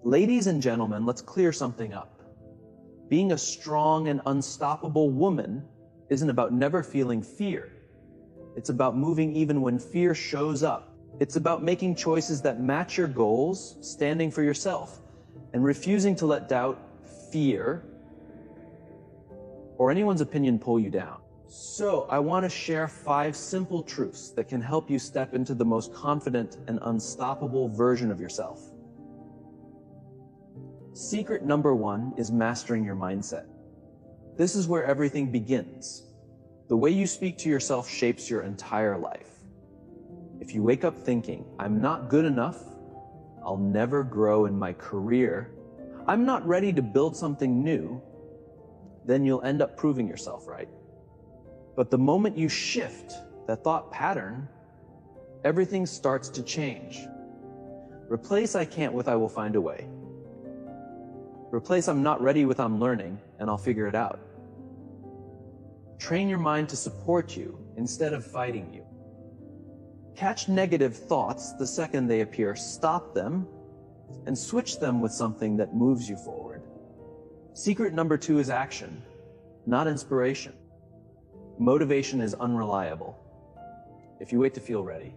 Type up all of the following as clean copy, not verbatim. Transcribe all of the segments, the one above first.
Ladies and gentlemen, let's clear something up. Being a strong and unstoppable woman isn't about never feeling fear. It's about moving even when fear shows up. It's about making choices that match your goals, standing for yourself, and refusing to let doubt, fear, or anyone's opinion pull you down. So, I want to share 5 simple truths that can help you step into the most confident and unstoppable version of yourself. Secret number 1 is mastering your mindset. This is where everything begins. The way you speak to yourself shapes your entire life. If you wake up thinking, I'm not good enough, I'll never grow in my career, I'm not ready to build something new, then you'll end up proving yourself right. But the moment you shift that thought pattern, everything starts to change. Replace I can't with I will find a way. Replace I'm not ready with I'm learning and I'll figure it out. Train your mind to support you instead of fighting you. Catch negative thoughts the second they appear, stop them, and switch them with something that moves you forward. Secret number 2 is action, not inspiration. Motivation is unreliable if you wait to feel ready.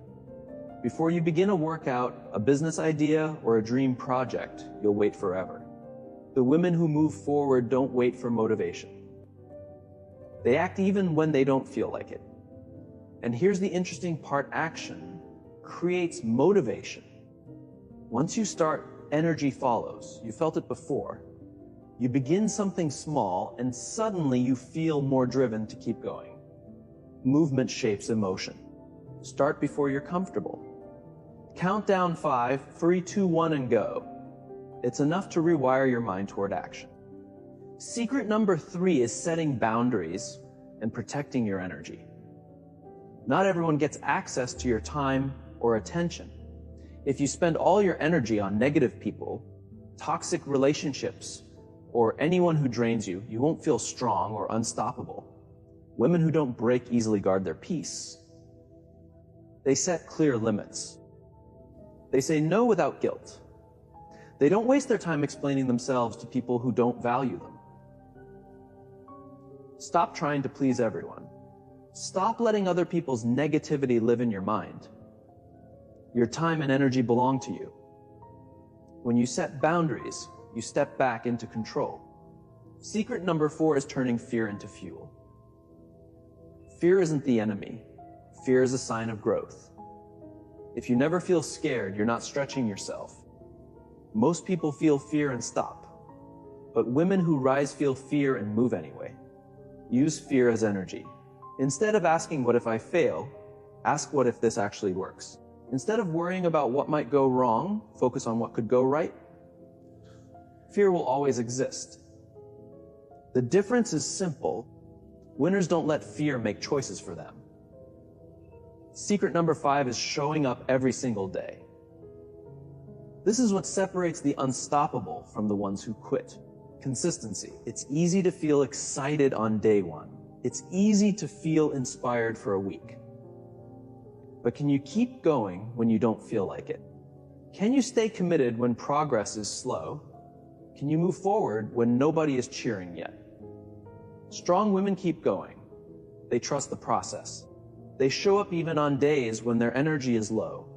Before you begin a workout, a business idea, or a dream project, you'll wait forever. The women who move forward don't wait for motivation. They act even when they don't feel like it. And here's the interesting part, action creates motivation. Once you start, energy follows. You felt it before. You begin something small and suddenly you feel more driven to keep going. Movement shapes emotion. Start before you're comfortable. Count down 5, 3, 2, 1, and go. It's enough to rewire your mind toward action. Secret number 3 is setting boundaries and protecting your energy. Not everyone gets access to your time or attention. If you spend all your energy on negative people, toxic relationships, or anyone who drains you, you won't feel strong or unstoppable. Women who don't break easily guard their peace. They set clear limits. They say no without guilt. They don't waste their time explaining themselves to people who don't value them. Stop trying to please everyone. Stop letting other people's negativity live in your mind. Your time and energy belong to you. When you set boundaries, you step back into control. Secret number 4 is turning fear into fuel. Fear isn't the enemy. Fear is a sign of growth. If you never feel scared, you're not stretching yourself. Most people feel fear and stop. But women who rise feel fear and move anyway. Use fear as energy. Instead of asking, what if I fail? Ask, what if this actually works? Instead of worrying about what might go wrong, focus on what could go right. Fear will always exist. The difference is simple. Winners don't let fear make choices for them. Secret number 5 is showing up every single day. This is what separates the unstoppable from the ones who quit. Consistency. It's easy to feel excited on day 1. It's easy to feel inspired for a week. But can you keep going when you don't feel like it? Can you stay committed when progress is slow? Can you move forward when nobody is cheering yet? Strong women keep going. They trust the process. They show up even on days when their energy is low.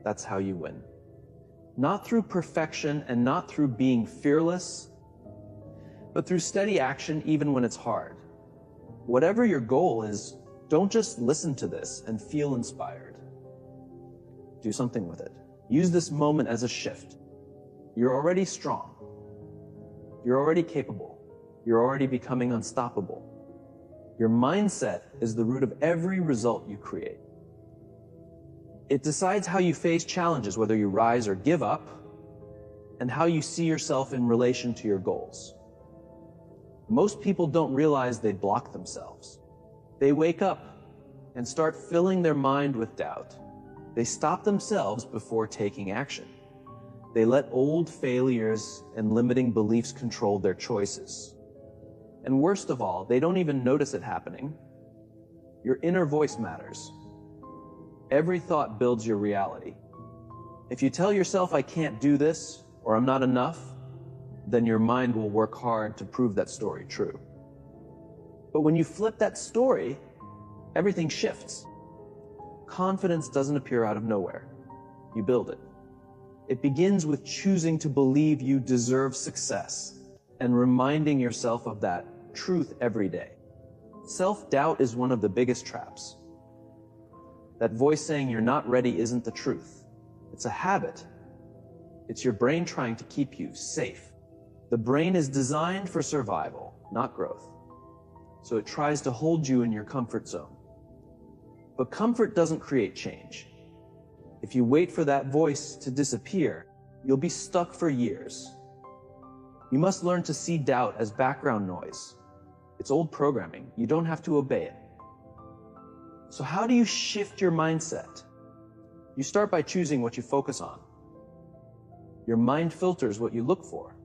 That's how you win. Not through perfection and not through being fearless, but through steady action even when it's hard. Whatever your goal is, don't just listen to this and feel inspired. Do something with it. Use this moment as a shift. You're already strong. You're already capable. You're already becoming unstoppable. Your mindset is the root of every result you create. It decides how you face challenges, whether you rise or give up, and how you see yourself in relation to your goals. Most people don't realize they block themselves. They wake up and start filling their mind with doubt. They stop themselves before taking action. They let old failures and limiting beliefs control their choices. And worst of all, they don't even notice it happening. Your inner voice matters. Every thought builds your reality. If you tell yourself, I can't do this, or I'm not enough, then your mind will work hard to prove that story true. But when you flip that story, everything shifts. Confidence doesn't appear out of nowhere. You build it. It begins with choosing to believe you deserve success and reminding yourself of that truth every day. Self-doubt is one of the biggest traps. That voice saying you're not ready isn't the truth. It's a habit. It's your brain trying to keep you safe. The brain is designed for survival, not growth. So it tries to hold you in your comfort zone. But comfort doesn't create change. If you wait for that voice to disappear, you'll be stuck for years. You must learn to see doubt as background noise. It's old programming. You don't have to obey it. So how do you shift your mindset? You start by choosing what you focus on. Your mind filters what you look for.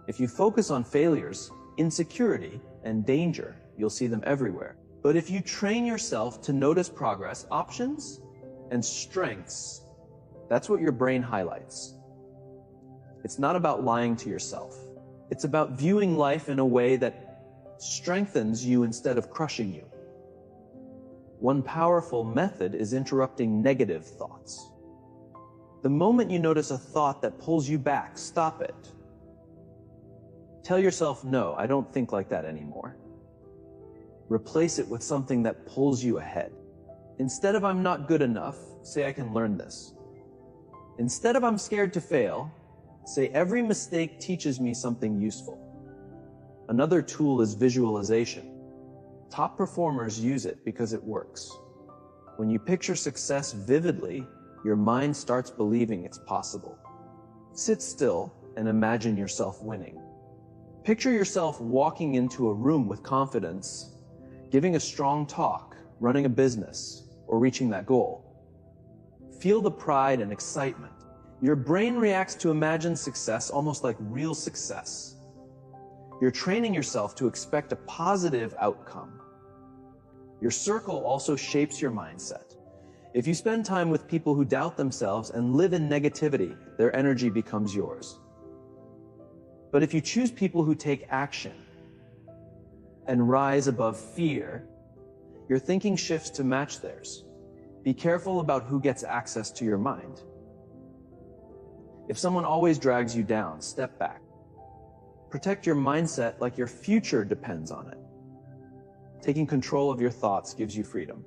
If you focus on failures, insecurity, and danger, you'll see them everywhere. But if you train yourself to notice progress, options, and strengths, that's what your brain highlights. It's not about lying to yourself. It's about viewing life in a way that strengthens you instead of crushing you. One powerful method is interrupting negative thoughts. The moment you notice a thought that pulls you back, stop it. Tell yourself, no, I don't think like that anymore. Replace it with something that pulls you ahead. Instead of I'm not good enough, say I can learn this. Instead of I'm scared to fail, say every mistake teaches me something useful. Another tool is visualization. Top performers use it because it works. When you picture success vividly, your mind starts believing it's possible. Sit still and imagine yourself winning. Picture yourself walking into a room with confidence, giving a strong talk, running a business, or reaching that goal. Feel the pride and excitement. Your brain reacts to imagined success almost like real success. You're training yourself to expect a positive outcome. Your circle also shapes your mindset. If you spend time with people who doubt themselves and live in negativity, their energy becomes yours. But if you choose people who take action and rise above fear, your thinking shifts to match theirs. Be careful about who gets access to your mind. If someone always drags you down, step back. Protect your mindset like your future depends on it. Taking control of your thoughts gives you freedom.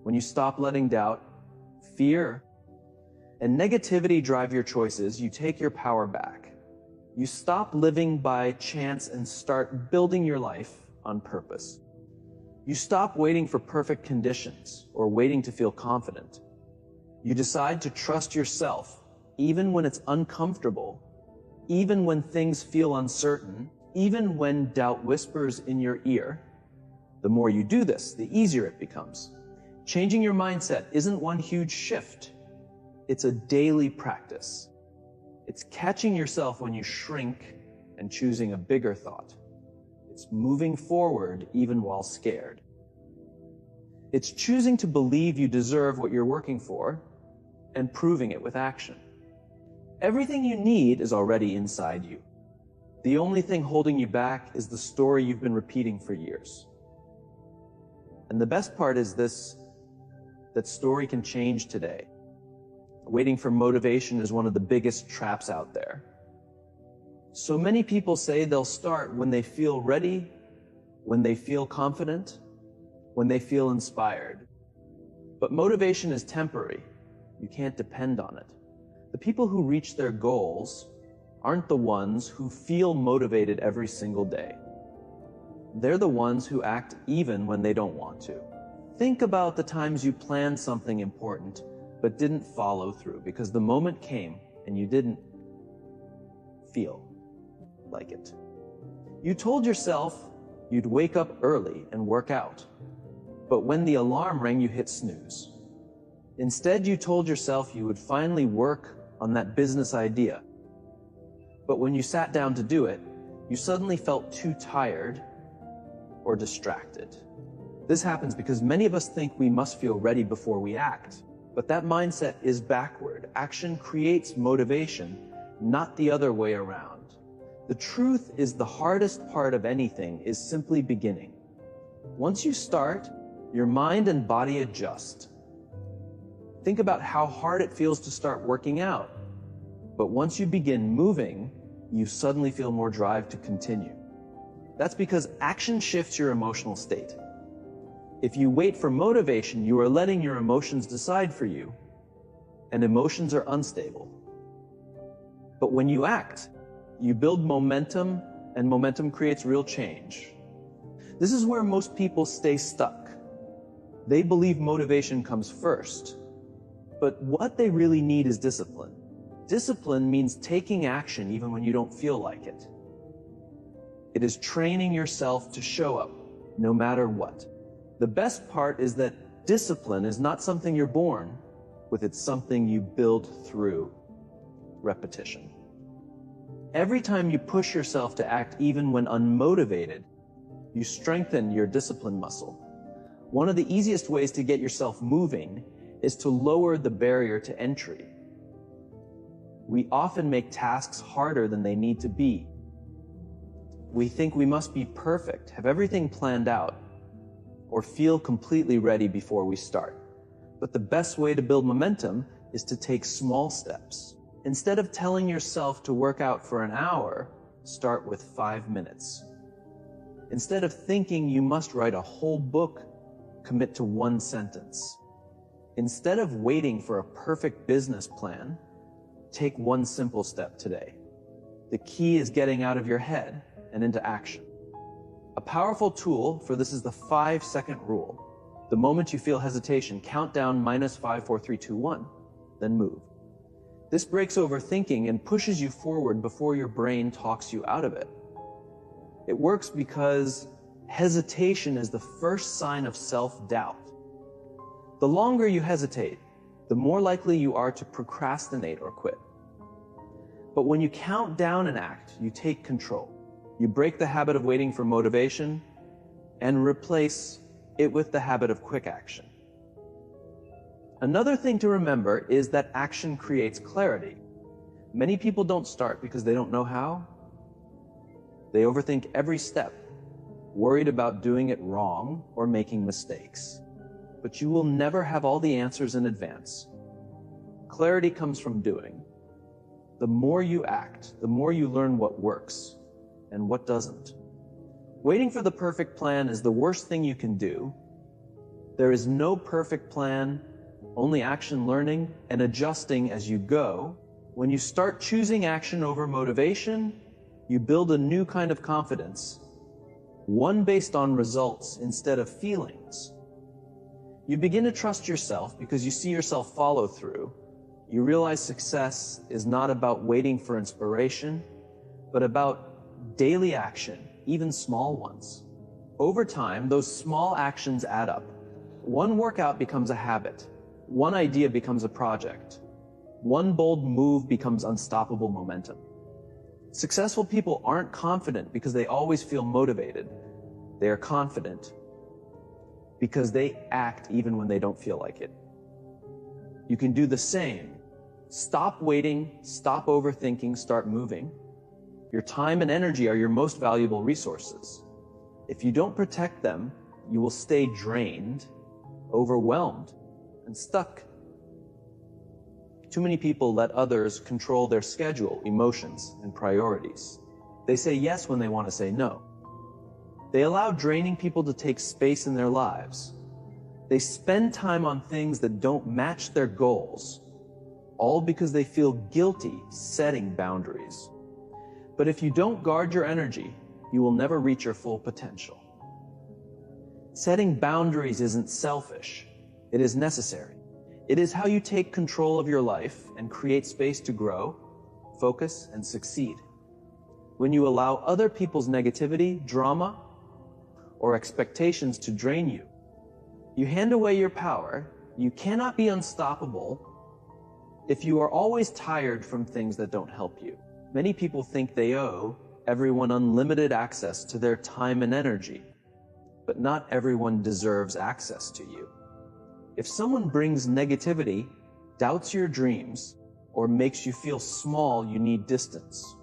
When you stop letting doubt, fear, and negativity drive your choices, you take your power back. You stop living by chance and start building your life on purpose. You stop waiting for perfect conditions or waiting to feel confident. You decide to trust yourself, even when it's uncomfortable, even when things feel uncertain, even when doubt whispers in your ear. The more you do this, the easier it becomes. Changing your mindset isn't one huge shift. It's a daily practice. It's catching yourself when you shrink and choosing a bigger thought. It's moving forward even while scared. It's choosing to believe you deserve what you're working for and proving it with action. Everything you need is already inside you. The only thing holding you back is the story you've been repeating for years. And the best part is this, that story can change today. Waiting for motivation is one of the biggest traps out there. So many people say they'll start when they feel ready, when they feel confident, when they feel inspired. But motivation is temporary. You can't depend on it. The people who reach their goals aren't the ones who feel motivated every single day. They're the ones who act even when they don't want to. Think about the times you planned something important but didn't follow through because the moment came and you didn't feel like it. You told yourself you'd wake up early and work out, but when the alarm rang, you hit snooze. Instead, you told yourself you would finally work on that business idea, but when you sat down to do it, you suddenly felt too tired or distracted. This happens because many of us think we must feel ready before we act. But that mindset is backward. Action creates motivation, not the other way around. The truth is the hardest part of anything is simply beginning. Once you start, your mind and body adjust. Think about how hard it feels to start working out. But once you begin moving, you suddenly feel more drive to continue. That's because action shifts your emotional state. If you wait for motivation, you are letting your emotions decide for you, and emotions are unstable. But when you act, you build momentum, and momentum creates real change. This is where most people stay stuck. They believe motivation comes first, but what they really need is discipline. Discipline means taking action even when you don't feel like it. It is training yourself to show up, no matter what. The best part is that discipline is not something you're born with, it's something you build through repetition. Every time you push yourself to act even when unmotivated, you strengthen your discipline muscle. One of the easiest ways to get yourself moving is to lower the barrier to entry. We often make tasks harder than they need to be. We think we must be perfect, have everything planned out, or feel completely ready before we start. But the best way to build momentum is to take small steps. Instead of telling yourself to work out for an hour, start with 5 minutes. Instead of thinking you must write a whole book, commit to 1 sentence. Instead of waiting for a perfect business plan, take 1 simple step today. The key is getting out of your head and into action. A powerful tool for this is the 5-second rule. The moment you feel hesitation, count down -5, 4, 3, 2, 1, then move. This breaks overthinking and pushes you forward before your brain talks you out of it. It works because hesitation is the first sign of self-doubt. The longer you hesitate, the more likely you are to procrastinate or quit. But when you count down and act, you take control. You break the habit of waiting for motivation and replace it with the habit of quick action. Another thing to remember is that action creates clarity. Many people don't start because they don't know how. They overthink every step, worried about doing it wrong or making mistakes. But you will never have all the answers in advance. Clarity comes from doing. The more you act, the more you learn what works and what doesn't. Waiting for the perfect plan is the worst thing you can do. There is no perfect plan, only action, learning, and adjusting as you go. When you start choosing action over motivation, you build a new kind of confidence, one based on results instead of feelings. You begin to trust yourself because you see yourself follow through. You realize success is not about waiting for inspiration, but about daily action, even small ones. Over time, those small actions add up. One workout becomes a habit. One idea becomes a project. One bold move becomes unstoppable momentum. Successful people aren't confident because they always feel motivated. They are confident because they act even when they don't feel like it. You can do the same. Stop waiting, stop overthinking, start moving. Your time and energy are your most valuable resources. If you don't protect them, you will stay drained, overwhelmed, and stuck. Too many people let others control their schedule, emotions, and priorities. They say yes when they want to say no. They allow draining people to take space in their lives. They spend time on things that don't match their goals, all because they feel guilty setting boundaries. But if you don't guard your energy, you will never reach your full potential. Setting boundaries isn't selfish. It is necessary. It is how you take control of your life and create space to grow, focus, and succeed. When you allow other people's negativity, drama, or expectations to drain you, you hand away your power. You cannot be unstoppable if you are always tired from things that don't help you. Many people think they owe everyone unlimited access to their time and energy, but not everyone deserves access to you. If someone brings negativity, doubts your dreams, or makes you feel small, you need distance.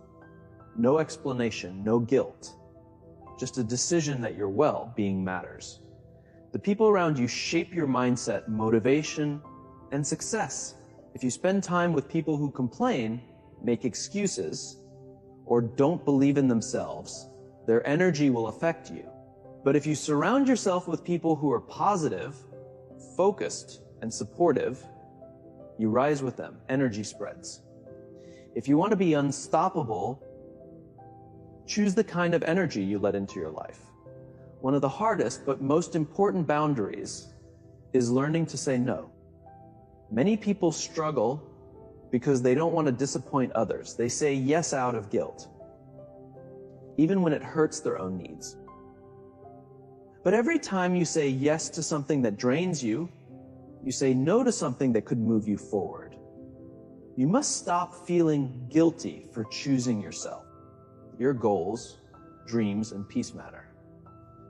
No explanation, no guilt. Just a decision that your well-being matters. The people around you shape your mindset, motivation, and success. If you spend time with people who complain, make excuses, or don't believe in themselves, their energy will affect you. But if you surround yourself with people who are positive, focused, and supportive, you rise with them. Energy spreads. If you want to be unstoppable, choose the kind of energy you let into your life. One of the hardest but most important boundaries is learning to say no. Many people struggle because they don't want to disappoint others. They say yes out of guilt, even when it hurts their own needs. But every time you say yes to something that drains you, you say no to something that could move you forward. You must stop feeling guilty for choosing yourself. Your goals, dreams, and peace matter.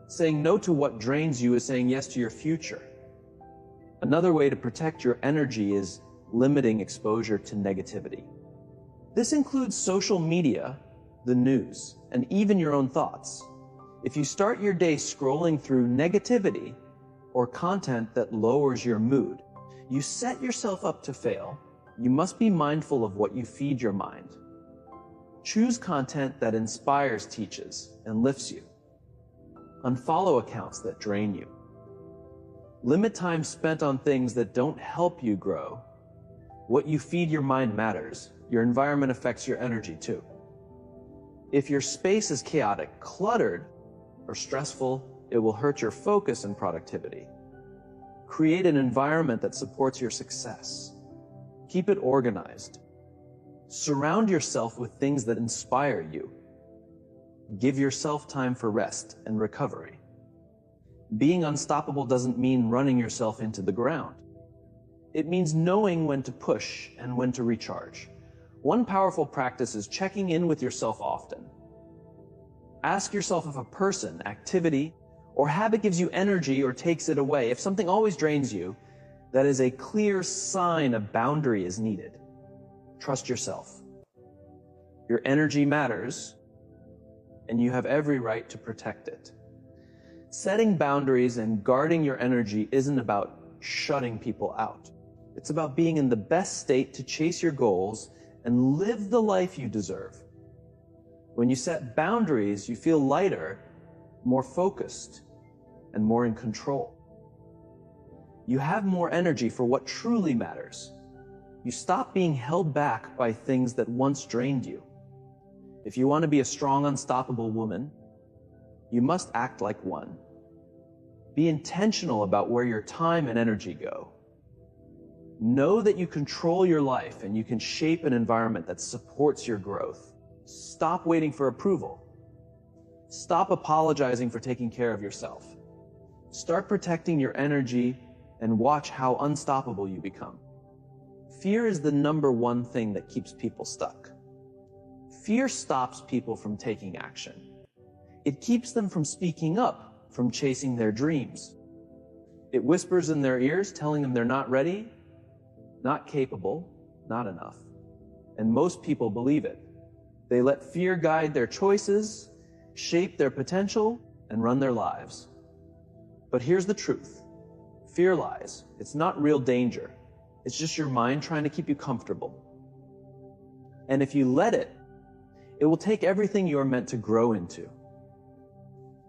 Saying no to what drains you is saying yes to your future. Another way to protect your energy is limiting exposure to negativity. This includes social media, the news, and even your own thoughts. If you start your day scrolling through negativity or content that lowers your mood, you set yourself up to fail. You must be mindful of what you feed your mind. Choose content that inspires, teaches, and lifts you. Unfollow accounts that drain you. Limit time spent on things that don't help you grow. What you feed your mind matters. Your environment affects your energy too. If your space is chaotic, cluttered, or stressful, it will hurt your focus and productivity. Create an environment that supports your success. Keep it organized. Surround yourself with things that inspire you. Give yourself time for rest and recovery. Being unstoppable doesn't mean running yourself into the ground. It means knowing when to push and when to recharge. One powerful practice is checking in with yourself often. Ask yourself if a person, activity, or habit gives you energy or takes it away. If something always drains you, that is a clear sign a boundary is needed. Trust yourself. Your energy matters, and you have every right to protect it. Setting boundaries and guarding your energy isn't about shutting people out. It's about being in the best state to chase your goals and live the life you deserve. When you set boundaries, you feel lighter, more focused, and more in control. You have more energy for what truly matters. You stop being held back by things that once drained you. If you want to be a strong, unstoppable woman, you must act like one. Be intentional about where your time and energy go. Know that you control your life and you can shape an environment that supports your growth. Stop waiting for approval. Stop apologizing for taking care of yourself. Start protecting your energy and watch how unstoppable you become. Fear is the number one thing that keeps people stuck. Fear stops people from taking action. It keeps them from speaking up, from chasing their dreams. It whispers in their ears, telling them they're not ready, not capable, not enough. And most people believe it. They let fear guide their choices, shape their potential, and run their lives. But here's the truth. Fear lies. It's not real danger. It's just your mind trying to keep you comfortable. And if you let it, it will take everything you are meant to grow into.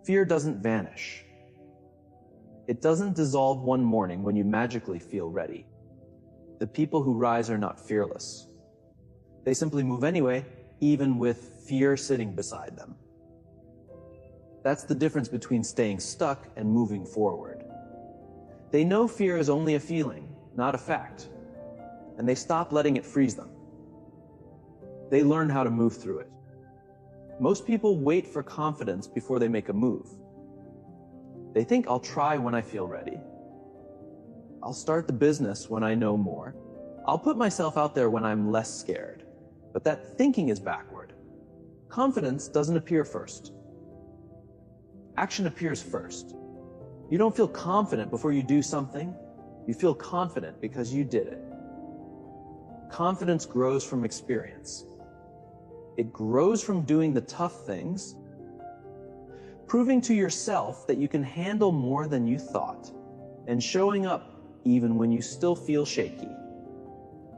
Fear doesn't vanish. It doesn't dissolve one morning when you magically feel ready. The people who rise are not fearless. They simply move anyway, even with fear sitting beside them. That's the difference between staying stuck and moving forward. They know fear is only a feeling, not a fact, and they stop letting it freeze them. They learn how to move through it. Most people wait for confidence before they make a move. They think, I'll try when I feel ready. I'll start the business when I know more. I'll put myself out there when I'm less scared. But that thinking is backward. Confidence doesn't appear first. Action appears first. You don't feel confident before you do something. You feel confident because you did it. Confidence grows from experience. It grows from doing the tough things, proving to yourself that you can handle more than you thought, and showing up even when you still feel shaky.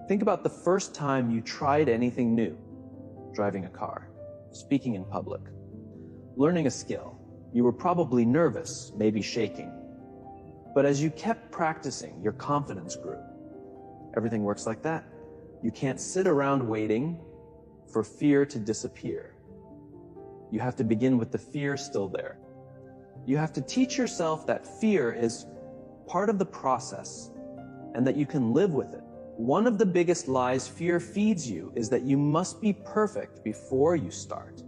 Think about the first time you tried anything new: driving a car, speaking in public, learning a skill. You were probably nervous, maybe shaking. But as you kept practicing, your confidence grew. Everything works like that. You can't sit around waiting for fear to disappear. You have to begin with the fear still there. You have to teach yourself that fear is part of the process and that you can live with it. One of the biggest lies fear feeds you is that you must be perfect before you start,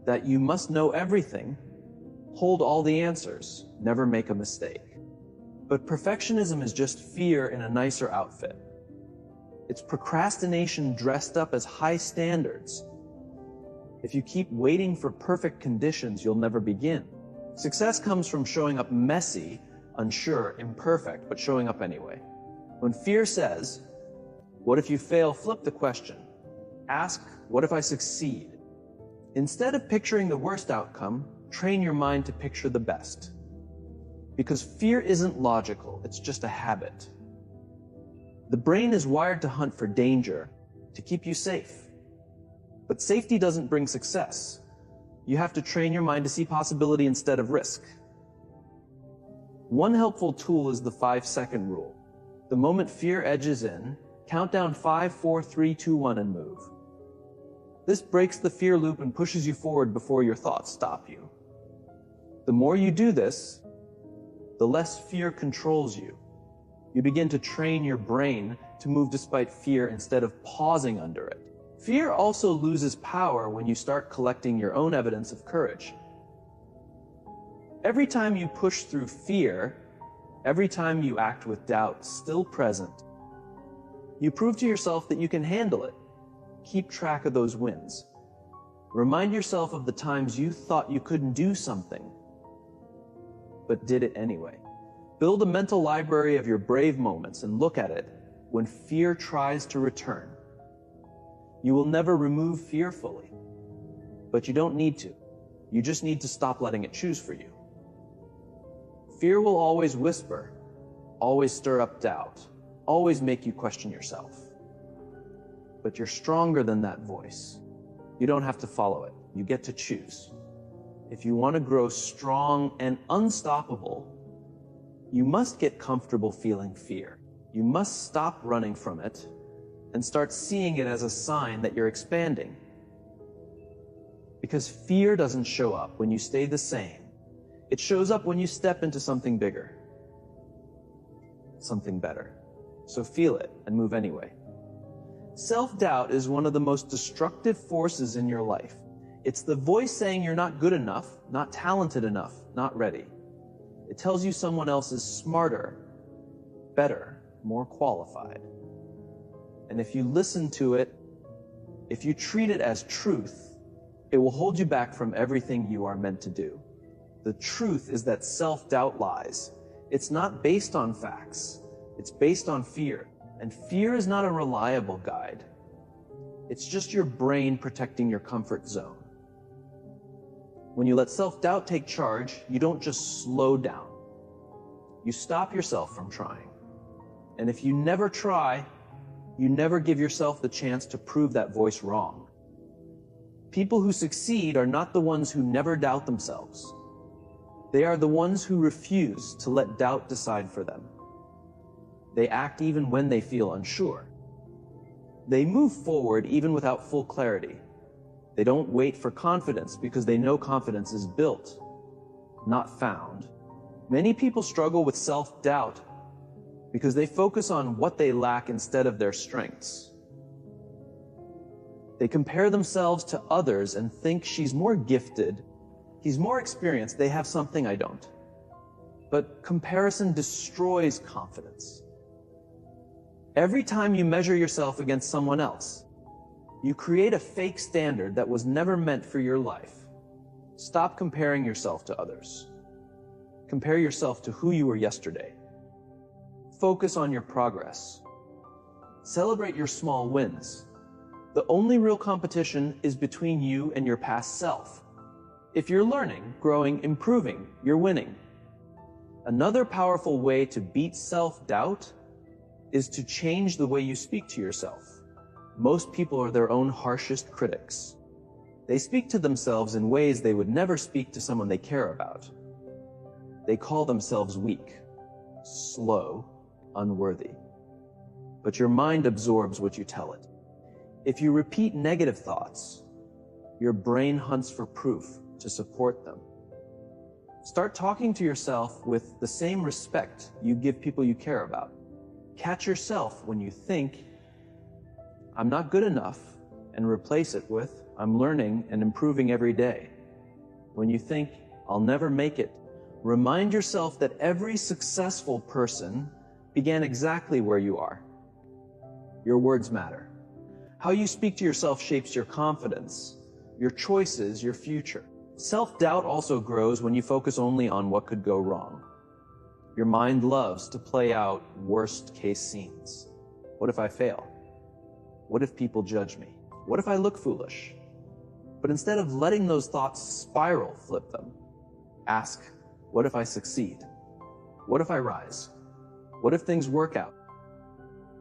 that you must know everything, hold all the answers, never make a mistake. But perfectionism is just fear in a nicer outfit. It's procrastination dressed up as high standards. If you keep waiting for perfect conditions, you'll never begin. Success comes from showing up messy, unsure, imperfect, but showing up anyway. When fear says, "What if you fail?" flip the question. Ask, "What if I succeed?" Instead of picturing the worst outcome, train your mind to picture the best. Because fear isn't logical, it's just a habit. The brain is wired to hunt for danger, to keep you safe. But safety doesn't bring success. You have to train your mind to see possibility instead of risk. One helpful tool is the 5-second rule. The moment fear edges in, count down 5, 4, 3, 2, 1 and move. This breaks the fear loop and pushes you forward before your thoughts stop you. The more you do this, the less fear controls you. You begin to train your brain to move despite fear instead of pausing under it. Fear also loses power when you start collecting your own evidence of courage. Every time you push through fear, every time you act with doubt still present, you prove to yourself that you can handle it. Keep track of those wins. Remind yourself of the times you thought you couldn't do something, but did it anyway. Build a mental library of your brave moments and look at it when fear tries to return. You will never remove fear fully, but you don't need to. You just need to stop letting it choose for you. Fear will always whisper, always stir up doubt, always make you question yourself. But you're stronger than that voice. You don't have to follow it. You get to choose. If you want to grow strong and unstoppable, you must get comfortable feeling fear. You must stop running from it and start seeing it as a sign that you're expanding. Because fear doesn't show up when you stay the same. It shows up when you step into something bigger, something better. So feel it and move anyway. Self-doubt is one of the most destructive forces in your life. It's the voice saying you're not good enough, not talented enough, not ready. It tells you someone else is smarter, better, more qualified. And if you listen to it, if you treat it as truth, it will hold you back from everything you are meant to do. The truth is that self-doubt lies. It's not based on facts. It's based on fear. And fear is not a reliable guide. It's just your brain protecting your comfort zone. When you let self-doubt take charge, you don't just slow down. You stop yourself from trying. And if you never try, you never give yourself the chance to prove that voice wrong. People who succeed are not the ones who never doubt themselves. They are the ones who refuse to let doubt decide for them. They act even when they feel unsure. They move forward even without full clarity. They don't wait for confidence because they know confidence is built, not found. Many people struggle with self-doubt because they focus on what they lack instead of their strengths. They compare themselves to others and think, she's more gifted, he's more experienced, they have something I don't. But comparison destroys confidence. Every time you measure yourself against someone else, you create a fake standard that was never meant for your life. Stop comparing yourself to others. Compare yourself to who you were yesterday. Focus on your progress. Celebrate your small wins. The only real competition is between you and your past self. If you're learning, growing, improving, you're winning. Another powerful way to beat self-doubt is to change the way you speak to yourself. Most people are their own harshest critics. They speak to themselves in ways they would never speak to someone they care about. They call themselves weak, slow, unworthy. But your mind absorbs what you tell it. If you repeat negative thoughts, your brain hunts for proof to support them. Start talking to yourself with the same respect you give people you care about. Catch yourself when you think, "I'm not good enough," and replace it with, "I'm learning and improving every day." When you think, "I'll never make it," remind yourself that every successful person began exactly where you are. Your words matter. How you speak to yourself shapes your confidence, your choices, your future. Self-doubt also grows when you focus only on what could go wrong. Your mind loves to play out worst-case scenes. What if I fail? What if people judge me? What if I look foolish? But instead of letting those thoughts spiral, flip them. Ask, what if I succeed? What if I rise? What if things work out?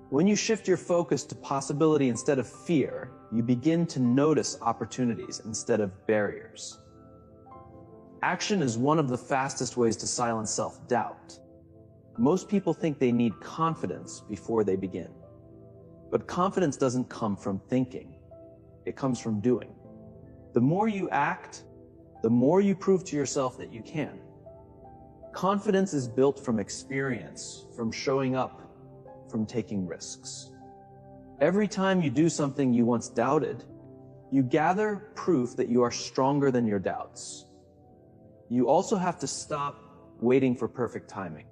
When you shift your focus to possibility instead of fear, you begin to notice opportunities instead of barriers. Action is one of the fastest ways to silence self-doubt. Most people think they need confidence before they begin. But confidence doesn't come from thinking. It comes from doing. The more you act, the more you prove to yourself that you can. Confidence is built from experience, from showing up, from taking risks. Every time you do something you once doubted, you gather proof that you are stronger than your doubts. You also have to stop waiting for perfect timing.